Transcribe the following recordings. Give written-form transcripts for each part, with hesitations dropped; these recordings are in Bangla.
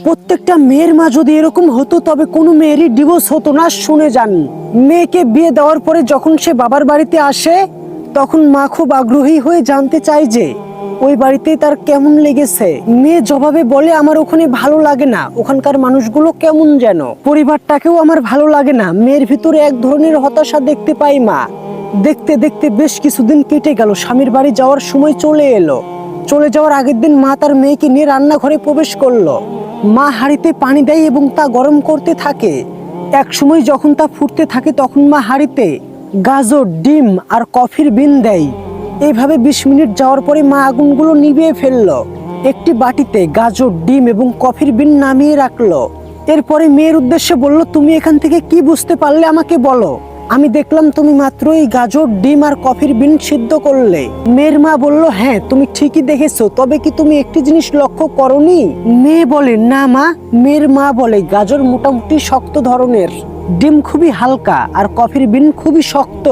প্রত্যেকটা মেয়ের মা যদি এরকম হতো তবে কোনো মেয়েরই ডিভোর্স হতো না। শুনে যান, মেয়েকে বিয়ে দেওয়ার পরে যখন সে বাবার বাড়িতে আসে তখন মা খুব আগ্রহী হয়ে জানতে চায় যে ওই বাড়িতে তার কেমন লেগেছে। মেয়ে জবাবে বলে, আমার ওখানে ভালো লাগে না, ওখানকার মানুষগুলো কেমন যেন, পরিবারটাকেও আমার ভালো লাগে না। মেয়ের ভিতরে এক ধরনের হতাশা দেখতে পাই মা। দেখতে দেখতে বেশ কিছুদিন কেটে গেল। স্বামীর বাড়ি যাওয়ার সময় চলে এলো। চলে যাওয়ার আগের দিন মা তার মেয়েকে নিয়ে রান্নাঘরে প্রবেশ করলো। মা হাঁড়িতে পানি দেয় এবং তা গরম করতে থাকে। এক সময় যখন তা ফুটতে থাকে তখন মা হাঁড়িতে গাজর, ডিম আর কফির বিন দেয়। এইভাবে 20 মিনিট যাওয়ার পরে মা আগুনগুলো নিভিয়ে ফেললো। একটি বাটিতে গাজর, ডিম এবং কফির বিন নামিয়ে রাখলো। এরপরে মেয়ের উদ্দেশ্যে বলল, তুমি এখান থেকে কি বুঝতে পারলে আমাকে বলো। আমি দেখলাম তুমি মাত্র এই গাজর, ডিম আর কফির বিন সিদ্ধ করলে। মেয়ের মা বলল, হ্যাঁ তুমি ঠিকই দেখেছো, তবে কি তুমি একটি জিনিস লক্ষ্য করনি? মেয়ে বলে, না মা। মেয়ের মা বলে, গাজর মোটামুটি শক্ত ধরনের, ডিম খুবই হালকা আর কফির বিন খুবই শক্ত।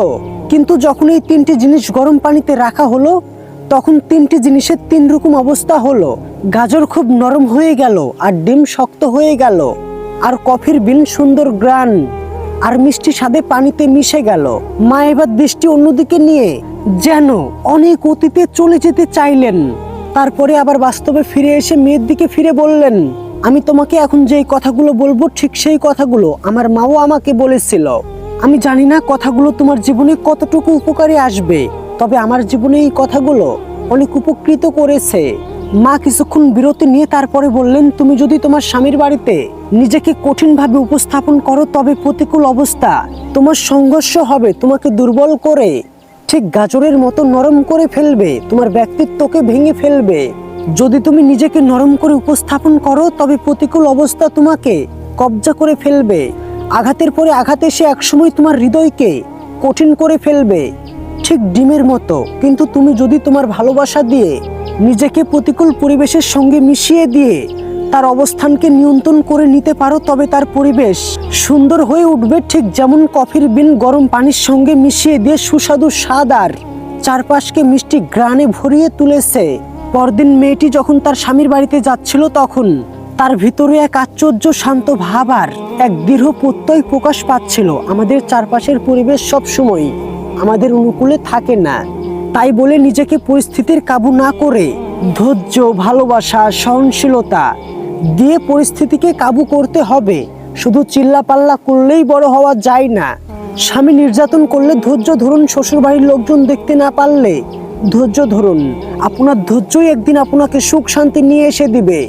কিন্তু যখন এই 3টি জিনিস গরম পানিতে রাখা হলো তখন 3টি জিনিসের 3 রকম অবস্থা হলো। গাজর খুব নরম হয়ে গেল আর ডিম শক্ত হয়ে গেল, আর কফির বিন সুন্দর গ্রান আর মিষ্টি স্বাদে পানিতে মিশে গেল। মা এবার দৃষ্টি অন্যদিকে নিয়ে যেন অনেক অতীতে চলে যেতে চাইলেন। তারপরে আবার বাস্তবে ফিরে এসে মেয়ের দিকে ফিরে বললেন, আমি তোমাকে এখন যেই কথাগুলো বলবো ঠিক সেই কথাগুলো আমার মাও আমাকে বলেছিল। আমি জানি না কথাগুলো তোমার জীবনে কতটুকু উপকারে আসবে, তবে আমার জীবনে এই কথাগুলো অনেক উপকৃত করেছে। মা কিছুক্ষণ বিরতি নিয়ে তারপরে বললেন, তুমি যদি তোমার স্বামীর বাড়িতে নিজেকে কঠিনভাবে উপস্থাপন করো তবে প্রতিকূল অবস্থা, তোমার সংঘর্ষ হবে, তোমাকে দুর্বল করে ঠিক গাজরের মতো নরম করে ফেলবে, তোমার ব্যক্তিত্বকে ভেঙে ফেলবে। যদি তুমি নিজেকে নরম করে উপস্থাপন করো তবে প্রতিকূল অবস্থা তোমাকে কবজা করে ফেলবে। আঘাতের পরে আঘাত এসে একসময় তোমার হৃদয়কে কঠিন করে ফেলবে, ঠিক ডিমের মতো। কিন্তু তুমি যদি তোমার ভালোবাসা দিয়ে নিজেকে প্রতিকূল পরিবেশের সঙ্গে মিশিয়ে দিয়ে তার অবস্থানকে নিয়ন্ত্রণ করে নিতে পারো তবে তার পরিবেশ সুন্দর হয়ে উঠবে, ঠিক যেমন কফির বিন গরম পানির সঙ্গে মিশিয়ে দিয়ে সুস্বাদু স্বাদ আর চারপাশকে মিষ্টি গ্রানে ভরিয়ে তুলেছে। পরদিন মেয়েটি যখন তার স্বামীর বাড়িতে যাচ্ছিল তখন তার ভিতরে এক আশ্চর্য শান্ত ভাব আর এক দৃঢ় প্রত্যয় প্রকাশ পাচ্ছিল। আমাদের চারপাশের পরিবেশ সব সময় আমাদের অনুকূলে থাকে না, তাই বলে নিজেকে পরিস্থিতির কাবু না করে ধৈর্য, ভালোবাসা, সহনশীলতা দিয়ে পরিস্থিতিকে কাবু করতে হবে। শুধু চিল্লাপাল্লা করলেই বড় হওয়া যায় না। স্বামী নির্যাতন করলে ধৈর্য ধরুন, শ্বশুরবাড়ির লোকজন দেখতে না পারলে ধৈর্য ধরুন। আপনার ধৈর্যই একদিন আপনাকে সুখ শান্তি নিয়ে এসে দিবে।